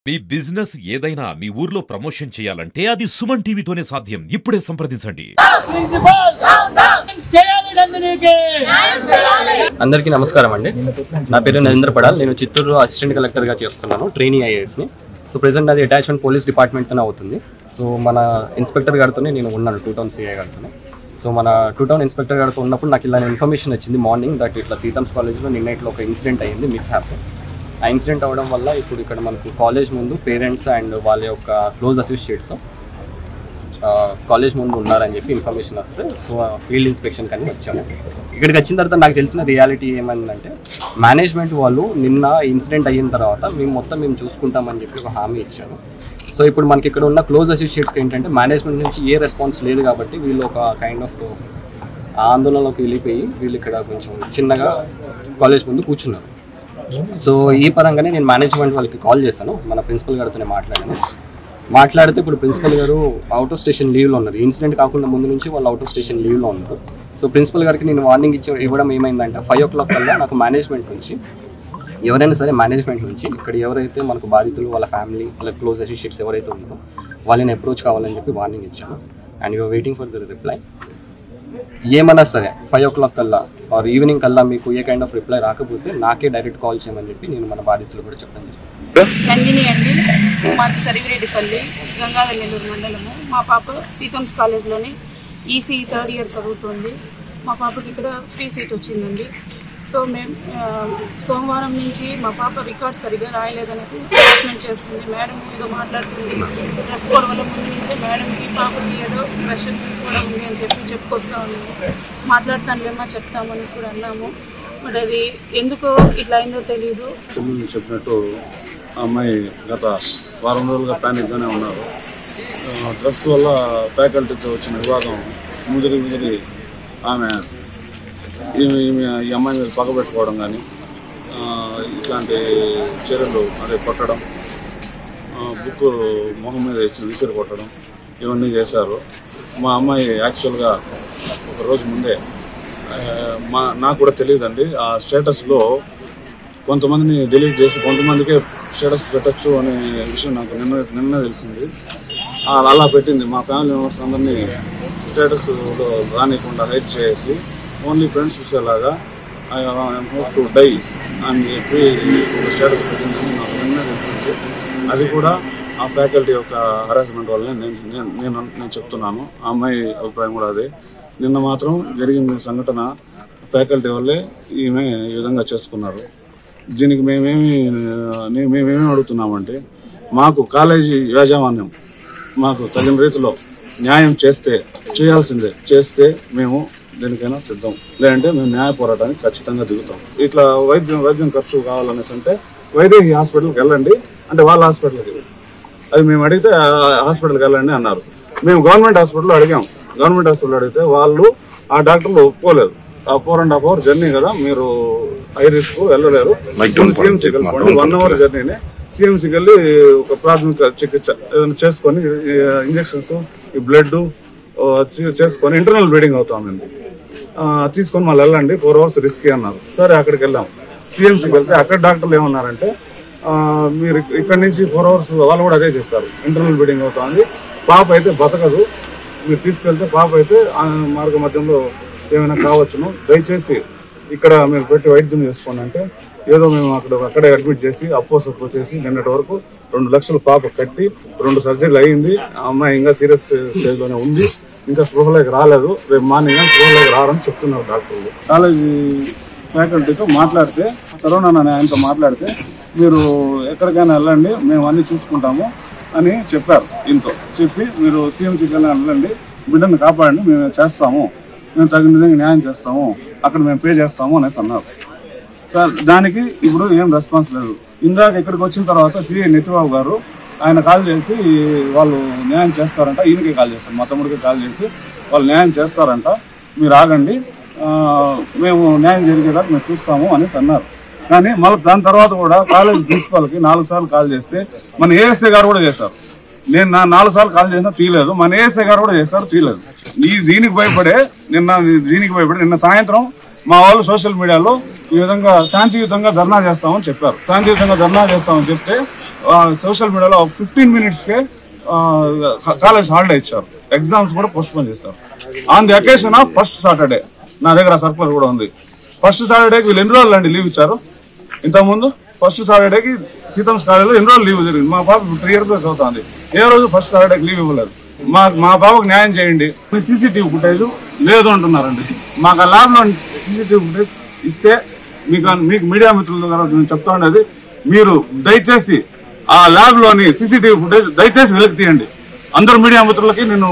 మీ business ఏదైనా మీ ఊర్లో promotion చేయాలంటే అది సుమన్ టీవీతోనే సాధ్యం. ఇప్పుడే సంప్రదించండి. అందరికీ నమస్కారం అండి. నా పేరు నరేంద్ర పడాల్. నేను చిత్తూరు అసిస్టెంట్ కలెక్టర్గా చేస్తున్నాను, ట్రైనింగ్ ఐఏఎస్ని. సో ప్రెసెంట్ అది అటాచ్మెంట్ పోలీస్ డిపార్ట్మెంట్తోనే అవుతుంది. సో మన ఇన్స్పెక్టర్ గారితోనే నేను ఉన్నాను, 2 టౌన్ సిఐ గారితోనే. సో మన 2 టౌన్ ఇన్స్పెక్టర్ గారితో ఉన్నప్పుడు నాకు ఇలా ఇన్ఫర్మేషన్ వచ్చింది మార్నింగ్ దట్ ఇట్లా సీతమ్స్ కాలేజ్లో నిన్నట్లో ఒక ఇన్సిడెంట్ అయ్యింది, మిస్ హ్యాప్. ఆ ఇన్సిడెంట్ అవ్వడం వల్ల ఇప్పుడు ఇక్కడ మనకు కాలేజ్ ముందు పేరెంట్స్ అండ్ వాళ్ళ యొక్క క్లోజ్ అసోసియేట్స్ కాలేజ్ ముందు ఉన్నారని చెప్పి ఇన్ఫర్మేషన్ వస్తే సో ఫీల్డ్ ఇన్స్పెక్షన్ కానీ వచ్చాము. ఇక్కడికి వచ్చిన తర్వాత నాకు తెలిసిన రియాలిటీ ఏమైందంటే మేనేజ్మెంట్ వాళ్ళు నిన్న ఇన్సిడెంట్ అయిన తర్వాత మేము చూసుకుంటామని చెప్పి ఒక హామీ ఇచ్చారు. సో ఇప్పుడు మనకి ఇక్కడ ఉన్న క్లోజ్ అసోసియేట్స్కి ఏంటంటే మేనేజ్మెంట్ నుంచి ఏ రెస్పాన్స్ లేదు కాబట్టి వీళ్ళు ఒక కైండ్ ఆఫ్ ఆందోళనలోకి వెళ్ళిపోయి వీళ్ళు ఇక్కడ కొంచెం చిన్నగా కాలేజ్ ముందు కూర్చున్నారు. సో ఈ పరంగానే నేను మేనేజ్మెంట్ వాళ్ళకి కాల్ చేశాను, మన ప్రిన్సిపల్ గారితోనే మాట్లాడితే ఇప్పుడు ప్రిన్సిపల్ గారు అవుట్ ఆఫ్ స్టేషన్ లీవ్లో ఉన్నారు. ఇన్సిడెంట్ కాకుండా ముందు నుంచి వాళ్ళు అవుట్ ఆఫ్ స్టేషన్ లీవ్లో ఉన్నారు. సో ప్రిన్సిపల్ గారికి నేను వార్నింగ్ ఇవ్వడం ఏమైందంటే 5 o'clock కల్లా నాకు మేనేజ్మెంట్ నుంచి ఎవరైనా సరే మేనేజ్మెంట్ నుంచి ఇక్కడ ఎవరైతే మనకు బాధితులు వాళ్ళ ఫ్యామిలీ వాళ్ళ క్లోజ్ అసోసియేట్స్ ఎవరైతే ఉన్నారో వాళ్ళని అప్రోచ్ కావాలని చెప్పి వార్నింగ్ ఇచ్చాను. And you are waiting for the reply. ఏమన్నా సరే 5 o'clock కల్లా ఆర్ ఈవినింగ్ కల్లా మీకు ఏ కైండ్ ఆఫ్ రిప్లై రాకపోతే నాకే డైరెక్ట్ కాల్ చేయమని చెప్పి నేను మన బాధితులు కూడా చెప్పడం జరిగింది. నందిని అండి, మాది సరిగిరెడ్డిపల్లి, గంగాధర్ నెల్లూరు మండలము. మా పాప సీతమ్స్ కాలేజ్లోని ఈసీ 3rd year చదువుతుంది. మా పాపకి ఇక్కడ ఫ్రీ సీట్ వచ్చిందండి. సో మేము సోమవారం నుంచి మా పాప రికార్డ్ సరిగ్గా రాయలేదనేసి అసెస్మెంట్ చేస్తుంది. మేడం ఏదో మాట్లాడుతుంది, డ్రెస్ కోడ్ వల్ల ముందు నుంచే మేడంకి పాపకి ఏదో ప్రెషర్ కూడా ఉంది అని చెప్పుకొస్తా ఉన్నాము. మాట్లాడతానులేమ్మా చెప్తామనేసి కూడా అన్నాము. బట్ అది ఎందుకో ఇట్లా అయిందో తెలియదు. చెప్పినట్టు ఆ అమ్మాయి గత వారం రోజులుగా ప్యానిక్గానే ఉన్నారు. డ్రెస్ వల్ల ఫ్యాకల్టీతో వచ్చిన వివాదం ముదిరి ఆమె ఈ అమ్మాయి మీద పగబెట్టుకోవడం కానీ ఇట్లాంటి చర్యలు అదే కొట్టడం, బుక్ మొహం మీద విసిరి కొట్టడం ఇవన్నీ చేశారు. మా అమ్మాయి యాక్చువల్గా ఒక రోజు ముందే నాకు కూడా తెలియదండి, ఆ స్టేటస్లో కొంతమందిని డిలీట్ చేసి కొంతమందికే స్టేటస్ పెట్టచ్చు అనే విషయం నాకు నిన్న తెలిసింది. అలా పెట్టింది. మా ఫ్యామిలీ మెంబర్స్ అందరినీ స్టేటస్లో రానికుండా హైడ్ చేసి ఓన్లీ ఫ్రెండ్స్ చూసేలాగా ఐ హోప్ టు డై అని చెప్పి స్టేటస్ పెట్టిందని నాకు నిన్న తెలిసింది. అది కూడా ఆ ఫ్యాకల్టీ యొక్క హరాస్మెంట్ వల్లనే నేను చెప్తున్నాను. ఆ అమ్మాయి అభిప్రాయం కూడా అదే. నిన్న మాత్రం జరిగిన సంఘటన ఫ్యాకల్టీ వల్లే ఈమె ఈ విధంగా చేసుకున్నారు. దీనికి మేమేమి అడుగుతున్నామంటే మాకు కాలేజీ యాజమాన్యం మాకు తగిన రీతిలో న్యాయం చేయాల్సిందే. చేస్తే మేము దేనికైనా సిద్ధం, లేదంటే మేము న్యాయ పోరాటానికి ఖచ్చితంగా దిగుతాం. ఇట్లా వైద్యం ఖర్చు కావాలనేసి అంటే వైదేహి హాస్పిటల్కి వెళ్ళండి అంటే వాళ్ళ హాస్పిటల్కి, అది మేము అడిగితే హాస్పిటల్కి వెళ్ళండి అన్నారు. మేము గవర్నమెంట్ హాస్పిటల్లో అడిగాం. గవర్నమెంట్ హాస్పిటల్ అడిగితే వాళ్ళు ఆ డాక్టర్లు ఒప్పుకోలేదు. ఆ 4.5 hour జర్నీ కదా, మీరు హై రిస్క్ వెళ్ళలేరు, సిఎంసీకి వెళ్ళిపోండి. 1 hour జర్నీనే సిఎంసీకి వెళ్ళి ఒక ప్రాథమిక చికిత్స చేసుకొని ఇంజక్షన్స్ ఈ బ్లడ్ చేసుకొని ఇంటర్నల్ బ్లీడింగ్ అవుతామండి తీసుకొని మళ్ళీ వెళ్ళండి, 4 hours రిస్క్ అన్నారు. సరే అక్కడికి వెళ్ళాం. సిఎంసీకి వెళ్తే అక్కడ డాక్టర్లు ఏమన్నారంటే మీరు ఇక్కడ నుంచి 4 hours వాళ్ళు కూడా అదే చెప్తారు, ఇంటర్నల్ బ్లీడింగ్ అవుతుంది, పాప అయితే బతకదు, మీరు తీసుకెళ్తే పాప అయితే మార్గ మధ్యంలో ఏమైనా కావచ్చును, దయచేసి ఇక్కడ మీరు పెట్టి వైద్యం చేసుకోండి అంటే ఏదో మేము అక్కడే అడ్మిట్ చేసి అప్పో చేసి నిన్నటి వరకు 2 లక్షలు పాప కట్టి 2 సర్జరీలు అయ్యింది. ఆ అమ్మాయి ఇంకా సీరియస్ స్టేజ్లోనే ఉంది, ఇంకా స్పృహలోకి రాలేదు. రేపు మార్నింగ్ స్పృహలోకి రారని చెప్తున్నారు డాక్టర్లు. కాలేజీ ఫ్యాకల్టీతో మాట్లాడితే ఆయనతో మాట్లాడితే మీరు ఎక్కడికైనా వెళ్ళండి, మేము అన్ని చూసుకుంటాము అని చెప్పారు. దీంతో చెప్పి మీరు సీఎంసీకి వెళ్ళండి, బిడ్డను కాపాడండి, మేము చేస్తాము, మేము తగిన విధంగా న్యాయం చేస్తాము, అక్కడ మేము పే చేస్తాము అనేసి అన్నారు. సార్ దానికి ఇప్పుడు ఏం రెస్పాన్స్ లేదు. ఇందాక ఇక్కడికి వచ్చిన తర్వాత సిఐ నెట్టిబాబు గారు ఆయన కాల్ చేసి వాళ్ళు న్యాయం చేస్తారంట, ఈయనకే కాల్ చేస్తారు, మా తమ్ముడికి కాల్ చేసి వాళ్ళు న్యాయం చేస్తారంట, మీరు ఆగండి, మేము న్యాయం జరిగేదాకా మేము చూస్తాము అనేసి అన్నారు. కానీ మళ్ళీ దాని తర్వాత కూడా కాలేజ్ ప్రిన్సిపాల్కి 4 సార్లు కాల్ చేస్తే మన ఏఎస్ఐ గారు కూడా చేశారు. నేను 4 సార్లు కాల్ చేసినా తీయలేదు, మన ఏఎస్ఐ గారు కూడా చేస్తారు, తీయలేదు. దీనికి భయపడే నిన్న సాయంత్రం మా వాళ్ళు సోషల్ మీడియాలో ఈ విధంగా శాంతియుతంగా ధర్నా చేస్తామని చెప్పారు. శాంతియుతంగా ధర్నా చేస్తామని చెప్తే సోషల్ మీడియాలో 15 minutesకే కాలేజ్ హాలిడే ఇచ్చారు. ఎగ్జామ్స్ కూడా పోస్ట్పోన్ చేస్తారు. On the occasion of first Saturday. నా దగ్గర సర్కులర్ కూడా ఉంది. ఫస్ట్ సాటర్డేకి వీళ్ళు ఎన్ని రోజులు అండి లీవ్ ఇచ్చారు? ఇంతకుముందు ఫస్ట్ సాటర్డేకి సీతమ్స్ కాలేజీలో ఎన్ని రోజులు లీవ్ జరిగింది? మా పాప 3 years చదువుతుంది. ఏ రోజు ఫస్ట్ సాటర్డేకి లీవ్ ఇవ్వలేదు. మా పాపకు న్యాయం చేయండి. సీసీటీవీ ఫుటేజ్ లేదు అంటున్నారండి. మాకు ఆ ల్యాబ్ లో సీసీటీవీ ఫుటేజ్ ఇస్తే మీకు మీడియా మిత్రుల ద్వారా నేను చెప్తా ఉండేది, మీరు దయచేసి ఆ ల్యాబ్ లోని సీసీటీవీ ఫుటేజ్ దయచేసి వెలికి తీయండి. అందరు మీడియా మిత్రులకి నేను